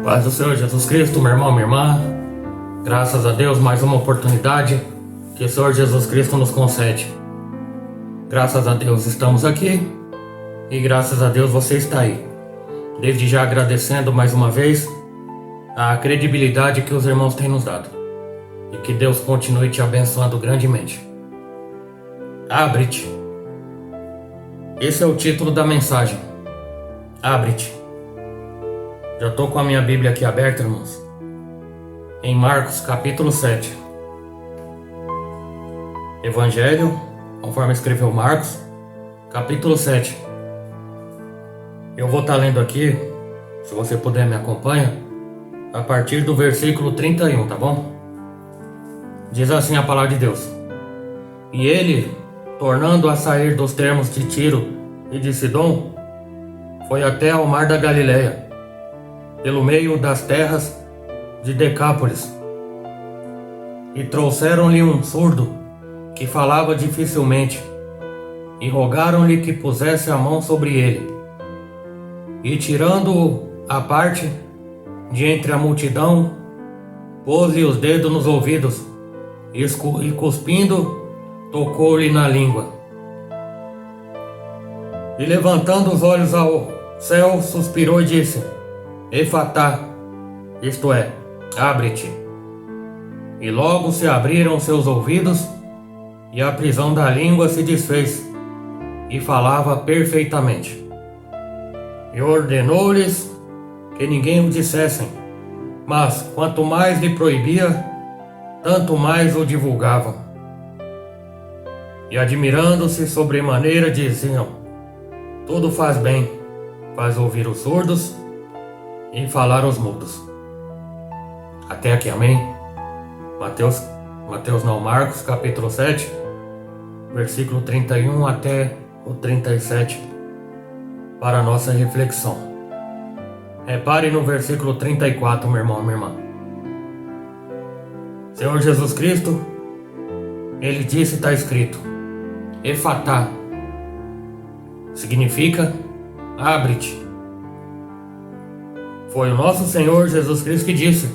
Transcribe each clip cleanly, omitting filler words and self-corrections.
Paz do Senhor Jesus Cristo, meu irmão, minha irmã. Graças a Deus, mais uma oportunidade que o Senhor Jesus Cristo nos concede. Graças a Deus estamos aqui e graças a Deus você está aí. Desde já agradecendo mais uma vez a credibilidade que os irmãos têm nos dado. E que Deus continue te abençoando grandemente. Abre-te. Esse é o título da mensagem. Abre-te. Já estou com a minha Bíblia aqui aberta, irmãos. Em Marcos capítulo 7. Evangelho, conforme escreveu Marcos, capítulo 7. Eu vou estar lendo aqui, se você puder me acompanha, a partir do versículo 31, tá bom? Diz assim a palavra de Deus. E ele, tornando a sair dos termos de Tiro e de Sidom, foi até ao mar da Galileia, pelo meio das terras de Decápolis. E trouxeram-lhe um surdo, que falava dificilmente, e rogaram-lhe que pusesse a mão sobre ele. E tirando-o à parte, de entre a multidão, pôs-lhe os dedos nos ouvidos, e cuspindo, tocou-lhe na língua. E levantando os olhos ao céu, suspirou e disse: Efatá, isto é, abre-te. E logo se abriram seus ouvidos, e a prisão da língua se desfez, e falava perfeitamente. E ordenou-lhes que ninguém o dissessem, mas quanto mais lhe proibia, tanto mais o divulgavam. E admirando-se sobremaneira, diziam: tudo faz bem, faz ouvir os surdos e falar aos mudos. Até aqui, amém? Marcos capítulo 7, versículo 31 até o 37, para a nossa reflexão. Repare no versículo 34, meu irmão, minha irmã. Senhor Jesus Cristo, Ele disse, está escrito, Efatá, significa abre-te. Foi o nosso Senhor Jesus Cristo que disse.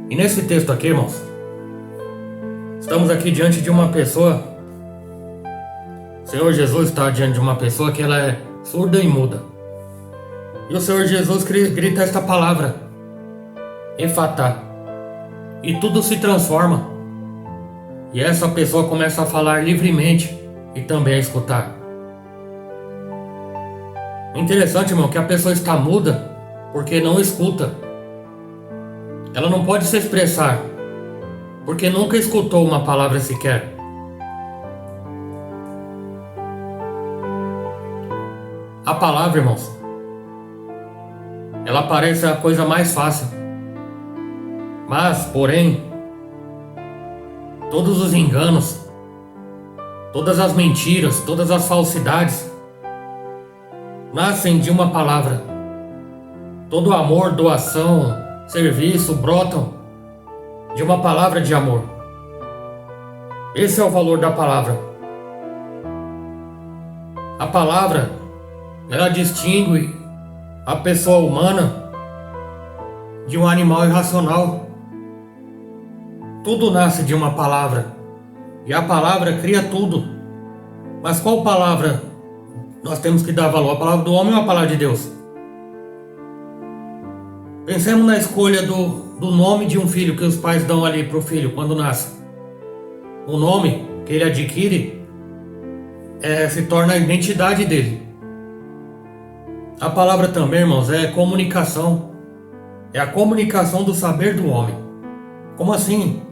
E nesse texto aqui, irmãos, estamos aqui diante de uma pessoa. O Senhor Jesus está diante de uma pessoa que ela é surda e muda. E o Senhor Jesus grita esta palavra, Efatá. E tudo se transforma. E essa pessoa começa a falar livremente e também a escutar. Interessante, irmão, que a pessoa está muda porque não escuta. Ela não pode se expressar porque nunca escutou uma palavra sequer. A palavra, irmãos, ela parece a coisa mais fácil. Mas, porém, todos os enganos, todas as mentiras, todas as falsidades nascem de uma palavra. Todo amor, doação, serviço brotam de uma palavra de amor. Esse é o valor da palavra. A palavra, ela distingue a pessoa humana de um animal irracional. Tudo nasce de uma palavra. E a palavra cria tudo. Mas qual palavra nós temos que dar valor? A palavra do homem ou a palavra de Deus? Pensemos na escolha do nome de um filho que os pais dão ali para o filho quando nasce. O nome que ele adquire se torna a identidade dele. A palavra também, irmãos, é comunicação. É a comunicação do saber do homem. Como assim?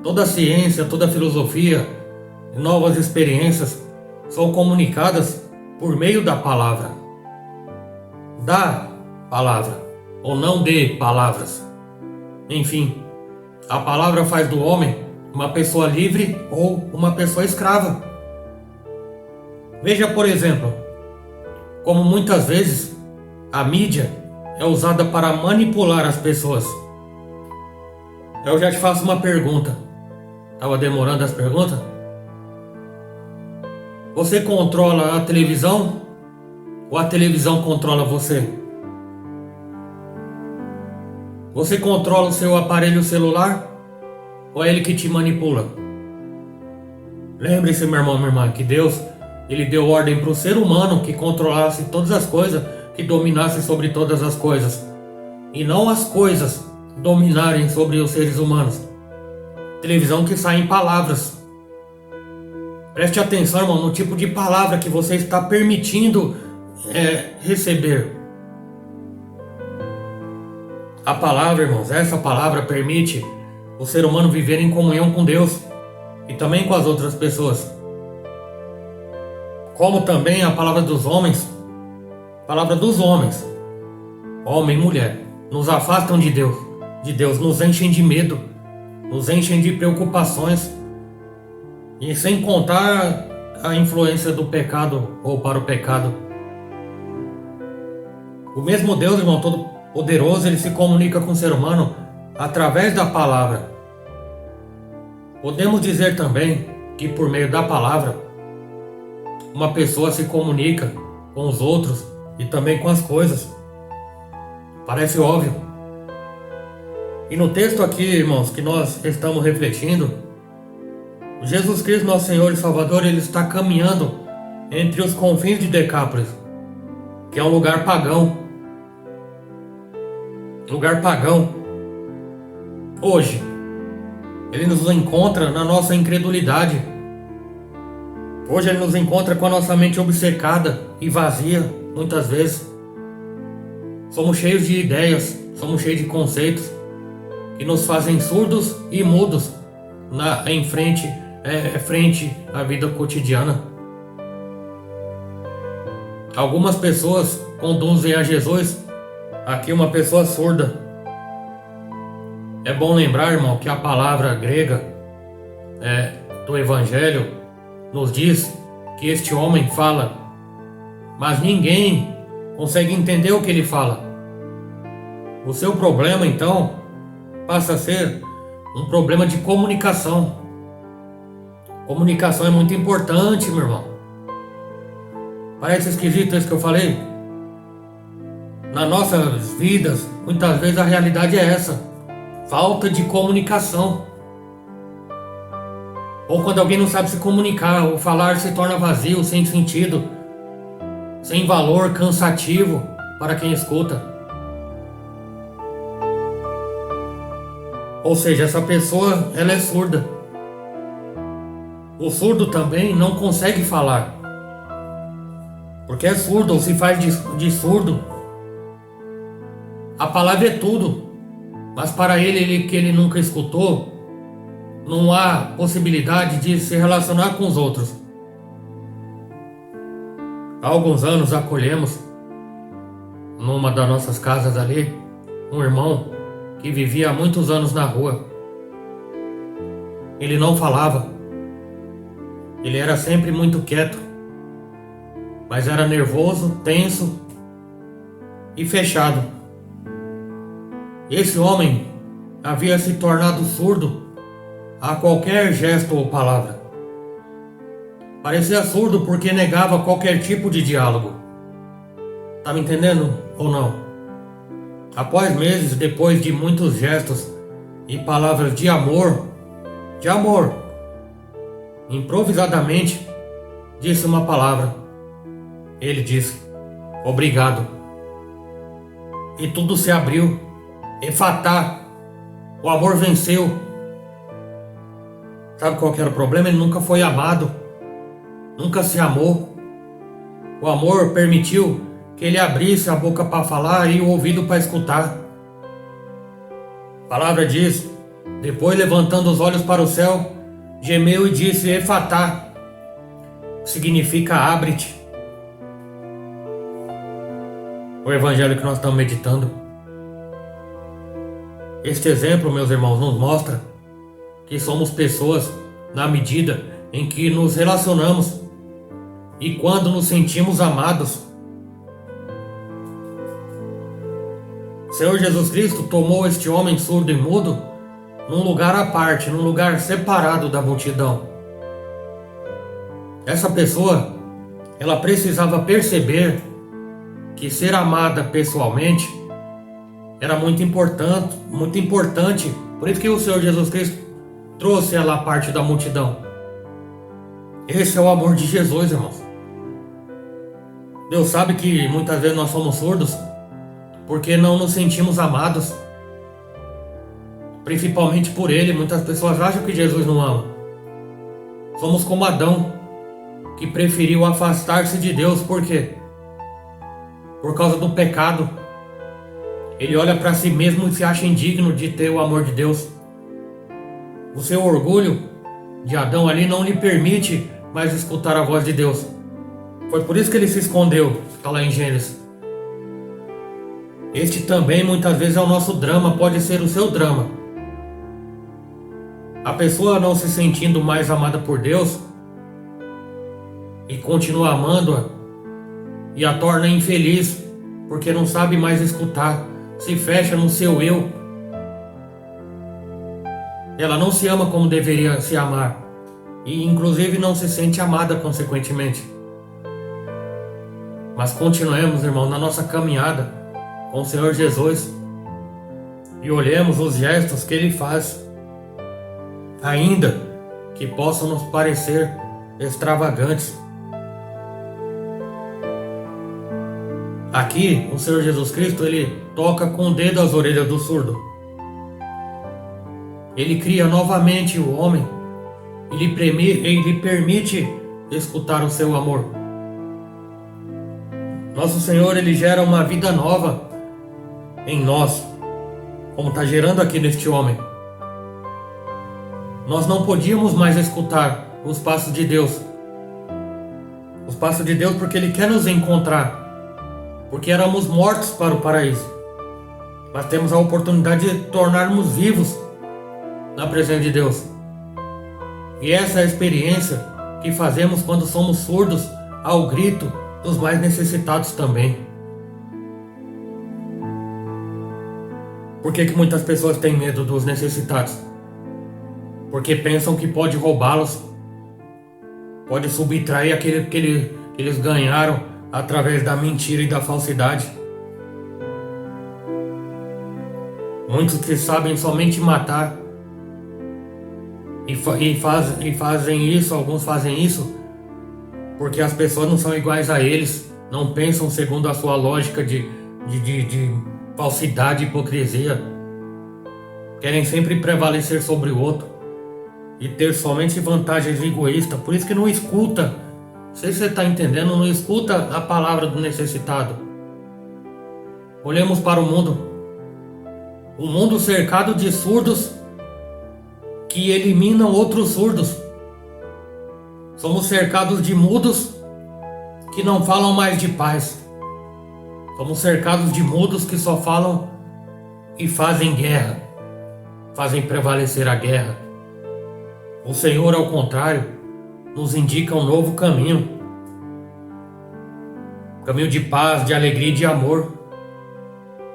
Toda a ciência, toda a filosofia, novas experiências são comunicadas por meio da palavra. Da palavra, ou não de palavras. Enfim, a palavra faz do homem uma pessoa livre ou uma pessoa escrava. Veja, por exemplo, como muitas vezes a mídia é usada para manipular as pessoas. Eu já te faço uma pergunta. Estava demorando as perguntas? Você controla a televisão ou a televisão controla você? Você controla o seu aparelho celular ou é ele que te manipula? Lembre-se, meu irmão, minha irmã, que Deus, ele deu ordem para o ser humano que controlasse todas as coisas, que dominasse sobre todas as coisas, e não as coisas dominarem sobre os seres humanos. Televisão que sai em palavras. Preste atenção, irmão, no tipo de palavra que você está permitindo receber. A palavra, irmãos, essa palavra permite o ser humano viver em comunhão com Deus e também com as outras pessoas. Como também a palavra dos homens, homem e mulher, nos afastam de Deus, nos enchem de medo, nos enchem de preocupações, e sem contar a influência do pecado ou para o pecado. O mesmo Deus, irmão, todo-poderoso, ele se comunica com o ser humano através da palavra. Podemos dizer também que por meio da palavra, uma pessoa se comunica com os outros e também com as coisas. Parece óbvio. E no texto aqui, irmãos, que nós estamos refletindo, Jesus Cristo, nosso Senhor e Salvador, ele está caminhando entre os confins de Decápolis, que é um lugar pagão. Hoje, ele nos encontra na nossa incredulidade. Hoje ele nos encontra com a nossa mente obcecada e vazia, muitas vezes. Somos cheios de ideias, somos cheios de conceitos que nos fazem surdos e mudos frente à vida cotidiana. Algumas pessoas conduzem a Jesus aqui uma pessoa surda. É bom lembrar, irmão, que a palavra grega do Evangelho nos diz que este homem fala, mas ninguém consegue entender o que ele fala. O seu problema, então, passa a ser um problema de comunicação. Comunicação é muito importante, meu irmão. Parece esquisito isso que eu falei? Nas nossas vidas, muitas vezes a realidade é essa: falta de comunicação. Ou quando alguém não sabe se comunicar, o falar se torna vazio, sem sentido, sem valor, cansativo para quem escuta. Ou seja, essa pessoa, ela é surda. O surdo também não consegue falar, porque é surdo ou se faz de surdo. A palavra é tudo, mas para ele que ele nunca escutou, não há possibilidade de se relacionar com os outros. Há alguns anos acolhemos, numa das nossas casas ali, um irmão que vivia há muitos anos na rua. Ele não falava. Ele era sempre muito quieto, mas era nervoso, tenso e fechado. Esse homem havia se tornado surdo a qualquer gesto ou palavra. Parecia surdo porque negava qualquer tipo de diálogo. Tá me entendendo ou não? Após meses, depois de muitos gestos e palavras de amor, improvisadamente disse uma palavra. Ele disse: obrigado. E tudo se abriu. Efatá. O amor venceu. Sabe qual que era o problema? Ele nunca foi amado. Nunca se amou. O amor permitiu que ele abrisse a boca para falar e o ouvido para escutar. A palavra diz: depois, levantando os olhos para o céu, gemeu e disse: Efatá, significa abre-te. O evangelho que nós estamos meditando. Este exemplo, meus irmãos, nos mostra que somos pessoas na medida em que nos relacionamos e quando nos sentimos amados. O Senhor Jesus Cristo tomou este homem surdo e mudo num lugar à parte, num lugar separado da multidão. Essa pessoa, ela precisava perceber que ser amada pessoalmente era muito importante, muito importante. Por isso que o Senhor Jesus Cristo trouxe ela à parte da multidão. Esse é o amor de Jesus, irmãos. Deus sabe que muitas vezes nós somos surdos porque não nos sentimos amados, principalmente por Ele. Muitas pessoas acham que Jesus não ama. Somos como Adão, que preferiu afastar-se de Deus. Por quê? Por causa do pecado. Ele olha para si mesmo e se acha indigno de ter o amor de Deus. O seu orgulho de Adão ali não lhe permite mais escutar a voz de Deus. Foi por isso que ele se escondeu, está lá em Gênesis. Este também muitas vezes é o nosso drama, pode ser o seu drama. A pessoa não se sentindo mais amada por Deus e continua amando-a e a torna infeliz porque não sabe mais escutar, se fecha no seu eu. Ela não se ama como deveria se amar e inclusive não se sente amada consequentemente. Mas continuemos, irmão, na nossa caminhada com o Senhor Jesus e olhemos os gestos que Ele faz, ainda que possam nos parecer extravagantes. Aqui, o Senhor Jesus Cristo, Ele toca com o dedo as orelhas do surdo. Ele cria novamente o homem. Ele permite escutar o seu amor. Nosso Senhor, Ele gera uma vida nova em nós, como está gerando aqui neste homem. Nós não podíamos mais escutar os passos de Deus. Os passos de Deus porque Ele quer nos encontrar. Porque éramos mortos para o paraíso. Mas temos a oportunidade de tornarmos vivos na presença de Deus. E essa é a experiência que fazemos quando somos surdos ao grito dos mais necessitados também. Por que muitas pessoas têm medo dos necessitados? Porque pensam que pode roubá-los, pode subtrair aquele que eles ganharam através da mentira e da falsidade. Muitos que sabem somente matar e fazem isso, alguns fazem isso porque as pessoas não são iguais a eles, não pensam segundo a sua lógica de falsidade e hipocrisia. Querem sempre prevalecer sobre o outro e ter somente vantagens egoístas. Por isso que não escuta, não sei se você está entendendo, não escuta a palavra do necessitado. Olhemos para o mundo cercado de surdos que eliminam outros surdos. Somos cercados de mudos que não falam mais de paz. Somos cercados de mudos que só falam e fazem guerra, fazem prevalecer a guerra. O Senhor, ao contrário, nos indica um novo caminho. Caminho de paz, de alegria e de amor.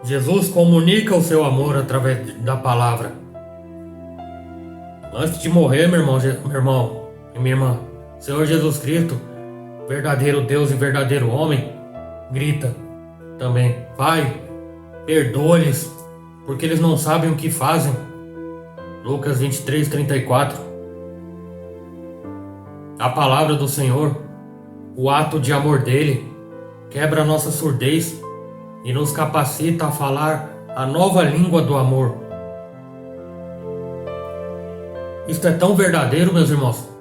Jesus comunica o seu amor através da palavra. Antes de morrer, meu irmão e minha irmã, Senhor Jesus Cristo, verdadeiro Deus e verdadeiro homem, grita também: Pai, perdoa-lhes, porque eles não sabem o que fazem. Lucas 23:34. A palavra do Senhor, o ato de amor dele, quebra a nossa surdez e nos capacita a falar a nova língua do amor. Isto é tão verdadeiro, meus irmãos,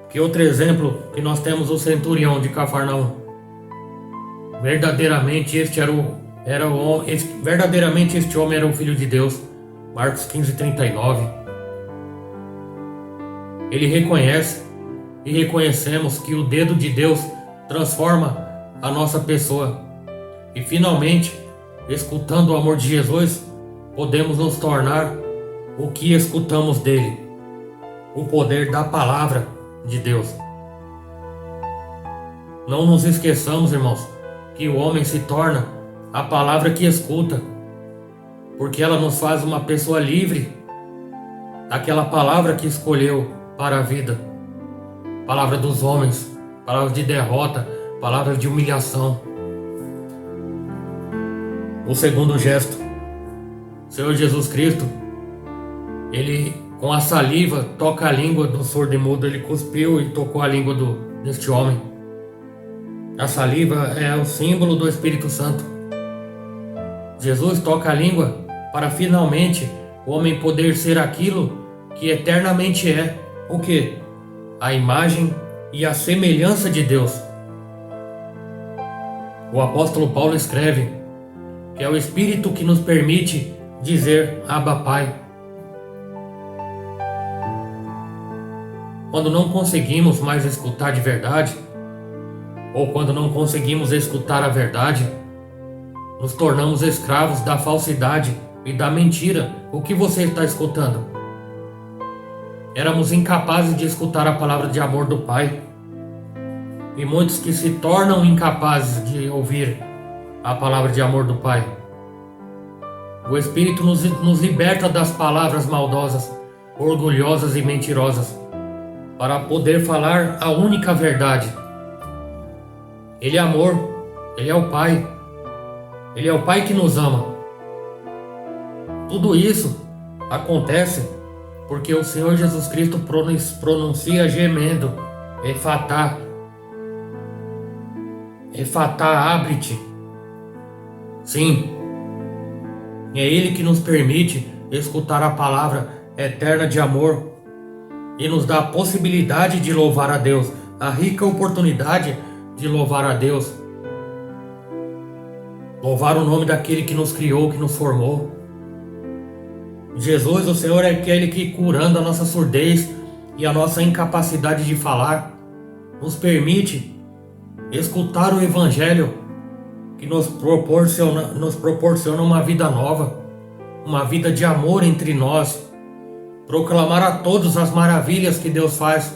que outro exemplo que nós temos, o centurião de Cafarnaum. Verdadeiramente este homem era o Filho de Deus. Marcos 15:39. Ele reconhece e reconhecemos que o dedo de Deus transforma a nossa pessoa. E finalmente, escutando o amor de Jesus, podemos nos tornar o que escutamos dele, o poder da palavra de Deus. Não nos esqueçamos, irmãos, que o homem se torna a palavra que escuta, porque ela nos faz uma pessoa livre daquela palavra que escolheu para a vida. Palavra dos homens, palavras de derrota, palavras de humilhação. O segundo gesto, o Senhor Jesus Cristo, ele com a saliva toca a língua do surdo e mudo, ele cuspiu e tocou a língua deste homem. A saliva é o símbolo do Espírito Santo. Jesus toca a língua para finalmente o homem poder ser aquilo que eternamente é. O quê? A imagem e a semelhança de Deus. O apóstolo Paulo escreve que é o Espírito que nos permite dizer Abba Pai. Quando não conseguimos mais escutar de verdade, ou quando não conseguimos escutar a verdade, nos tornamos escravos da falsidade e da mentira. O que você está escutando? Éramos incapazes de escutar a palavra de amor do Pai. E muitos que se tornam incapazes de ouvir a palavra de amor do Pai. O Espírito nos liberta das palavras maldosas, orgulhosas e mentirosas, para poder falar a única verdade. Ele é amor, Ele é o Pai. Ele é o Pai que nos ama. Tudo isso acontece porque o Senhor Jesus Cristo pronuncia gemendo, Efatá. Efatá, abre-te. Sim, é Ele que nos permite escutar a palavra eterna de amor e nos dá a possibilidade de louvar a Deus, a rica oportunidade de louvar a Deus. Louvar o nome daquele que nos criou, que nos formou. Jesus, o Senhor, é aquele que, curando a nossa surdez e a nossa incapacidade de falar, nos permite escutar o Evangelho que nos proporciona uma vida nova, uma vida de amor entre nós, proclamar a todos as maravilhas que Deus faz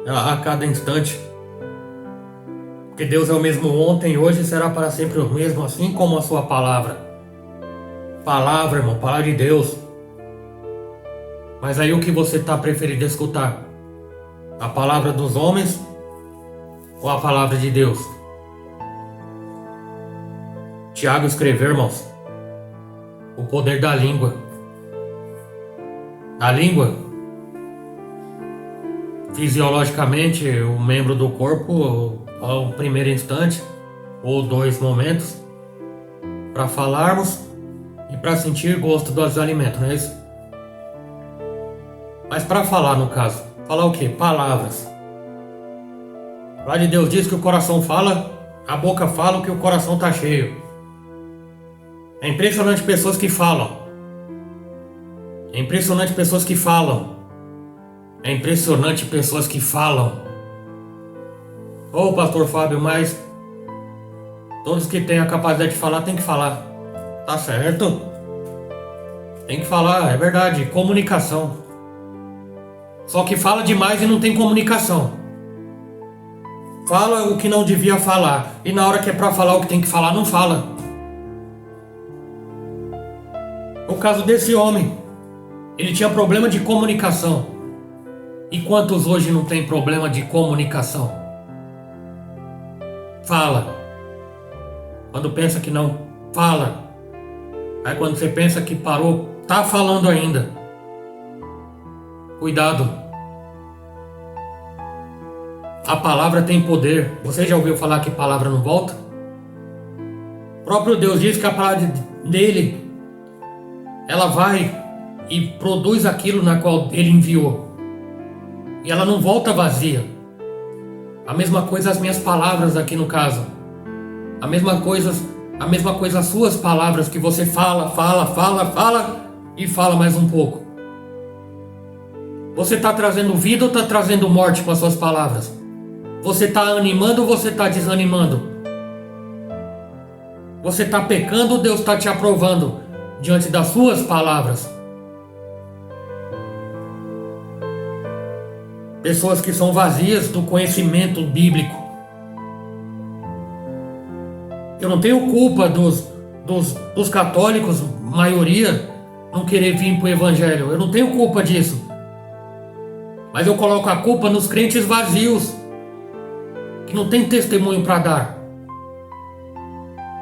a cada instante. Porque Deus é o mesmo ontem, hoje e será para sempre o mesmo, assim como a sua palavra. Palavra, irmão, palavra de Deus. Mas aí o que você está preferindo escutar? A palavra dos homens ou a palavra de Deus? Tiago escreveu, irmãos, o poder da língua. A língua, fisiologicamente, o membro do corpo, ao primeiro instante, ou 2 momentos, para falarmos e para sentir gosto dos alimentos, não é isso? Mas para falar, no caso, falar o quê? Palavras. A palavra de Deus diz que o coração fala, a boca fala o que o coração está cheio. É impressionante pessoas que falam. É impressionante pessoas que falam. É impressionante pessoas que falam. Ô, pastor Fábio, mas todos que têm a capacidade de falar tem que falar. Tá certo? Tem que falar, é verdade. Comunicação. Só que fala demais e não tem comunicação. Fala o que não devia falar. E na hora que é pra falar o que tem que falar, não fala. O caso desse homem, ele tinha problema de comunicação. E quantos hoje não tem problema de comunicação? Fala. Quando pensa que não, fala. Aí quando você pensa que parou, tá falando ainda. Cuidado. A palavra tem poder. Você já ouviu falar que palavra não volta? O próprio Deus diz que a palavra dele, ela vai e produz aquilo na qual ele enviou. E ela não volta vazia. A mesma coisa as minhas palavras aqui no caso. A mesma coisa as suas palavras que você fala e fala mais um pouco. Você está trazendo vida ou está trazendo morte com as suas palavras? Você está animando ou você está desanimando? Você está pecando ou Deus está te aprovando diante das suas palavras? Pessoas que são vazias do conhecimento bíblico. Eu não tenho culpa dos católicos, maioria, não querer vir para o Evangelho. Eu não tenho culpa disso. Mas eu coloco a culpa nos crentes vazios, que não tem testemunho para dar.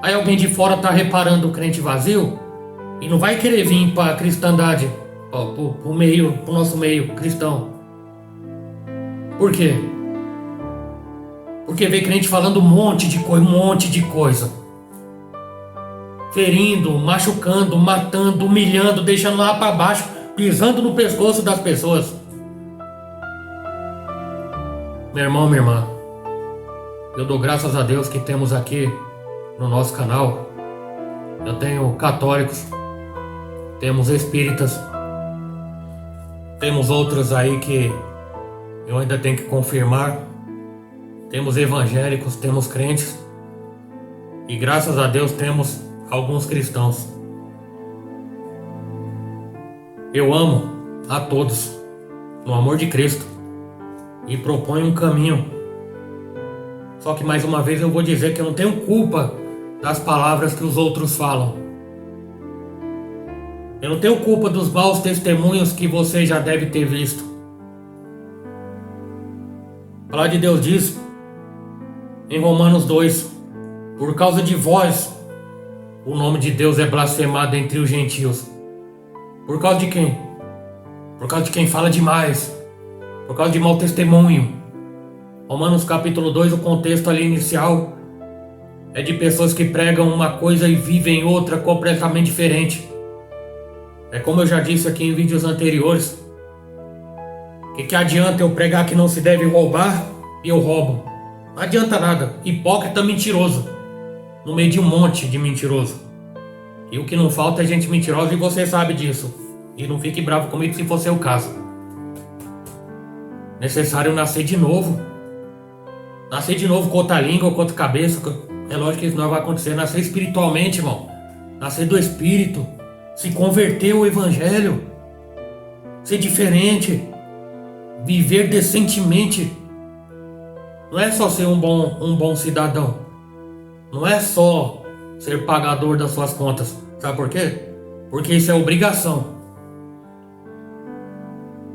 Aí alguém de fora tá reparando o crente vazio e não vai querer vir para a cristandade, pro nosso meio cristão. Por quê? Porque vê crente falando um monte de coisa. Ferindo, machucando, matando, humilhando, deixando lá para baixo, pisando no pescoço das pessoas. Meu irmão, minha irmã, eu dou graças a Deus que temos aqui no nosso canal, eu tenho católicos, temos espíritas, temos outros aí que eu ainda tenho que confirmar, temos evangélicos, temos crentes e graças a Deus temos alguns cristãos. Eu amo a todos no amor de Cristo e proponho um caminho. Só que mais uma vez eu vou dizer que eu não tenho culpa das palavras que os outros falam. Eu não tenho culpa dos maus testemunhos que você já deve ter visto. A palavra de Deus diz em Romanos 2: por causa de vós o nome de Deus é blasfemado entre os gentios. Por causa de quem? Por causa de quem fala demais, por causa de mau testemunho. Romanos capítulo 2, o contexto ali inicial é de pessoas que pregam uma coisa e vivem outra completamente diferente. É como eu já disse aqui em vídeos anteriores. Que adianta eu pregar que não se deve roubar e eu roubo? Não adianta nada. Hipócrita mentiroso. No meio de um monte de mentiroso. E o que não falta é gente mentirosa e você sabe disso. E não fique bravo comigo se for seu caso. Necessário nascer de novo. Nascer de novo com outra língua, com outra cabeça. É lógico que isso não vai acontecer. Nascer espiritualmente, irmão. Nascer do Espírito. Se converter ao Evangelho. Ser diferente. Viver decentemente. Não é só ser um bom cidadão. Não é só ser pagador das suas contas. Sabe por quê? Porque isso é obrigação.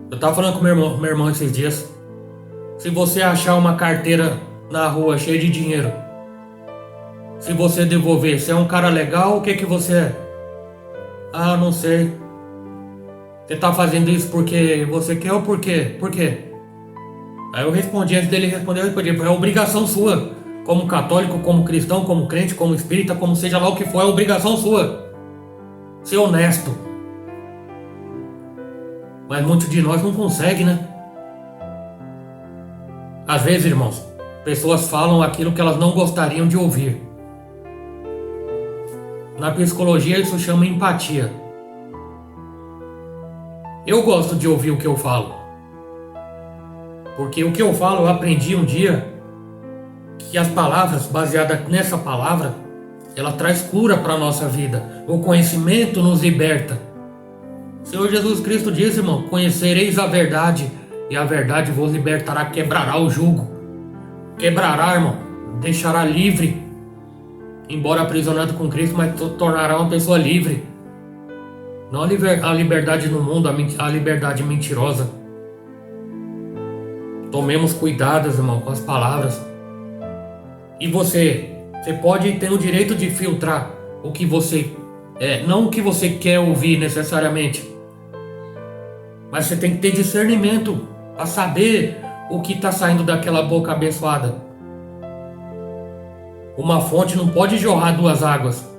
Eu tava falando com meu irmão esses dias. Se você achar uma carteira na rua cheia de dinheiro, se você devolver, você é um cara legal, o que que você é? Ah, não sei. Você tá fazendo isso porque você quer ou por quê? Por quê? Aí eu respondi, antes dele responder, eu respondi, é obrigação sua. Como católico, como cristão, como crente, como espírita, como seja lá o que for, é obrigação sua. Ser honesto. Mas muitos de nós não conseguem, né? Às vezes, irmãos, pessoas falam aquilo que elas não gostariam de ouvir. Na psicologia isso chama empatia. Eu gosto de ouvir o que eu falo. Porque o que eu falo, eu aprendi um dia que as palavras, baseadas nessa palavra, ela traz cura para a nossa vida. O conhecimento nos liberta. O Senhor Jesus Cristo disse, irmão, conhecereis a verdade e a verdade vos libertará, quebrará o jugo. Quebrará, irmão, deixará livre. Embora aprisionado com Cristo, mas tornará uma pessoa livre. Não a liberdade no mundo, a liberdade mentirosa. Tomemos cuidados, irmão, com as palavras. E você pode ter o direito de filtrar o que você não o que você quer ouvir necessariamente. Mas você tem que ter discernimento a saber o que está saindo daquela boca abençoada. Uma fonte não pode jorrar duas águas.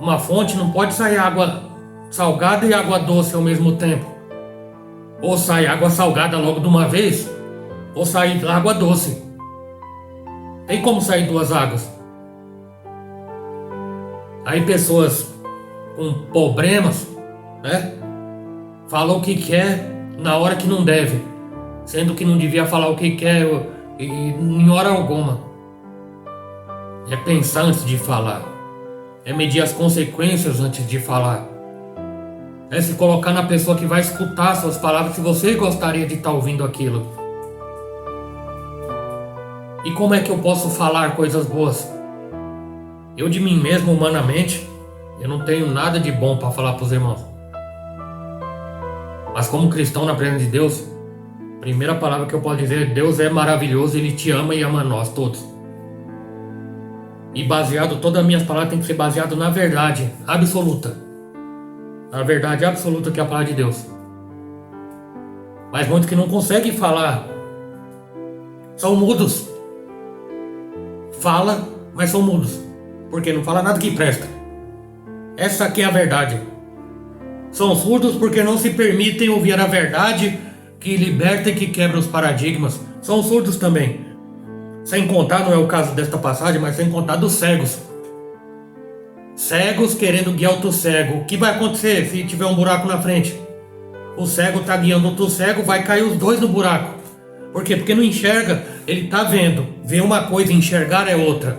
Uma fonte não pode sair água salgada e água doce ao mesmo tempo. Ou sai água salgada logo de uma vez, ou sai água doce. Tem como sair duas águas. Aí pessoas com problemas, né? Falam o que quer na hora que não deve, sendo que não devia falar o que quer em hora alguma. É pensar antes de falar. É medir as consequências antes de falar. É se colocar na pessoa que vai escutar suas palavras, se você gostaria de estar ouvindo aquilo. E como é que eu posso falar coisas boas? Eu de mim mesmo, humanamente, eu não tenho nada de bom para falar para os irmãos. Mas como cristão na presença de Deus, a primeira palavra que eu posso dizer é: Deus é maravilhoso, Ele te ama e ama nós todos. E baseado, todas as minhas palavras têm que ser baseado na verdade absoluta. Na verdade absoluta, que é a palavra de Deus. Mas muitos que não conseguem falar são mudos. Fala, mas são mudos. Porque não fala nada que presta. Essa aqui é a verdade. São surdos porque não se permitem ouvir a verdade que liberta e que quebra os paradigmas. São surdos também. Sem contar, não é o caso desta passagem, mas sem contar dos cegos. Cegos querendo guiar outro cego. O que vai acontecer se tiver um buraco na frente? O cego está guiando outro cego, vai cair os dois no buraco. Por quê? Porque não enxerga, ele está vendo. Ver uma coisa e enxergar é outra.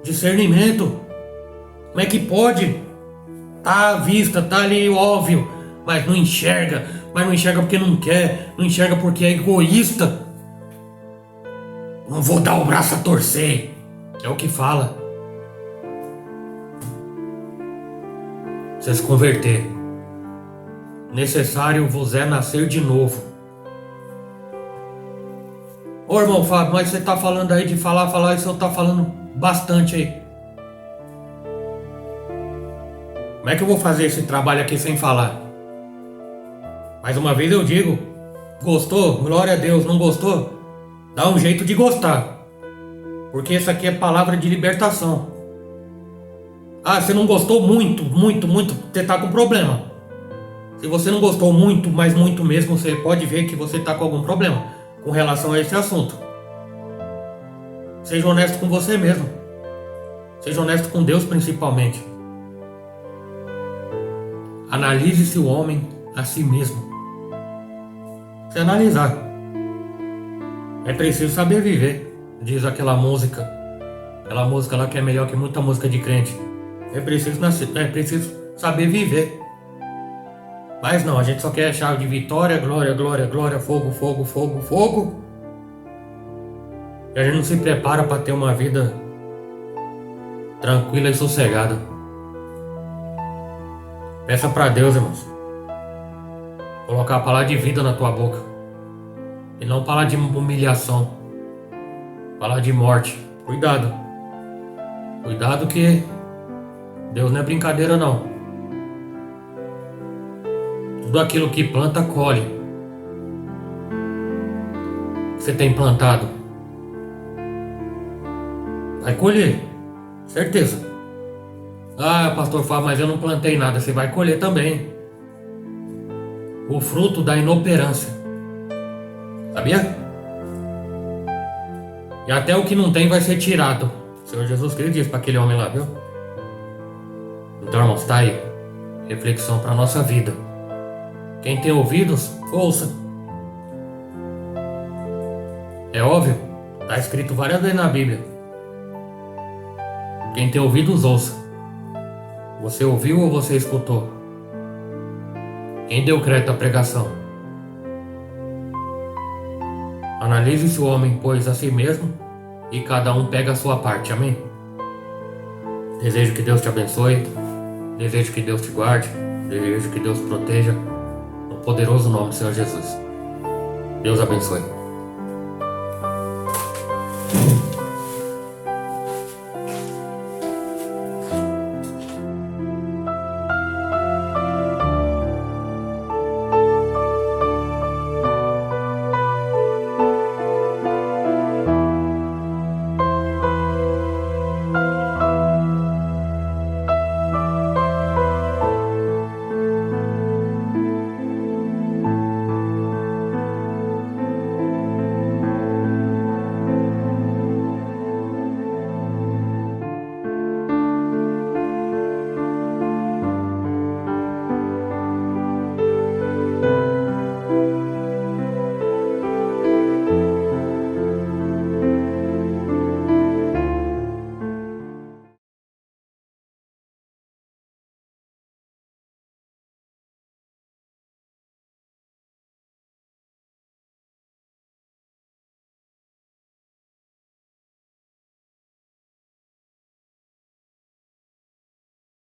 Discernimento. Como é que pode? Tá à vista, tá ali óbvio, mas não enxerga. Mas não enxerga porque não quer, não enxerga porque é egoísta. Não vou dar o braço a torcer. É o que fala. Precisa se converter. Necessário vos é nascer de novo. Ô irmão Fábio, mas você tá falando aí de falar, e você tá falando bastante aí. Como é que eu vou fazer esse trabalho aqui sem falar? Mais uma vez eu digo, gostou? Glória a Deus. Não gostou? Dá um jeito de gostar. Porque essa aqui é palavra de libertação. Ah, você não gostou muito, você tá com problema. Se você não gostou muito, mas muito mesmo, você pode ver que você tá com algum problema com relação a esse assunto. Seja honesto com você mesmo. Seja honesto com Deus principalmente. Analise-se o homem a si mesmo. Se analisar. É preciso saber viver, diz aquela música. Aquela música lá que é melhor que muita música de crente. É preciso saber viver. Mas não, a gente só quer chave de vitória, glória, glória, glória, fogo, fogo, fogo, fogo. E a gente não se prepara para ter uma vida tranquila e sossegada. Peça para Deus, irmãos, colocar a palavra de vida na tua boca. E não palavra de humilhação. Palavra de morte. Cuidado. Cuidado que Deus não é brincadeira não. Tudo aquilo que planta, colhe. Você tem plantado, vai colher. Certeza. Ah, pastor Fábio, mas eu não plantei nada. Você vai colher também. O fruto da inoperância. Sabia? E até o que não tem vai ser tirado. O Senhor Jesus Cristo disse para aquele homem lá, viu? Então, irmãos, tá aí. Reflexão para nossa vida. Quem tem ouvidos, ouça. É óbvio, está escrito várias vezes na Bíblia. Quem tem ouvidos, ouça. Você ouviu ou você escutou? Quem deu crédito à pregação? Analise-se o homem, pois, a si mesmo, e cada um pega a sua parte. Amém? Desejo que Deus te abençoe. Desejo que Deus te guarde. Desejo que Deus te proteja. No poderoso nome do Senhor Jesus. Deus abençoe.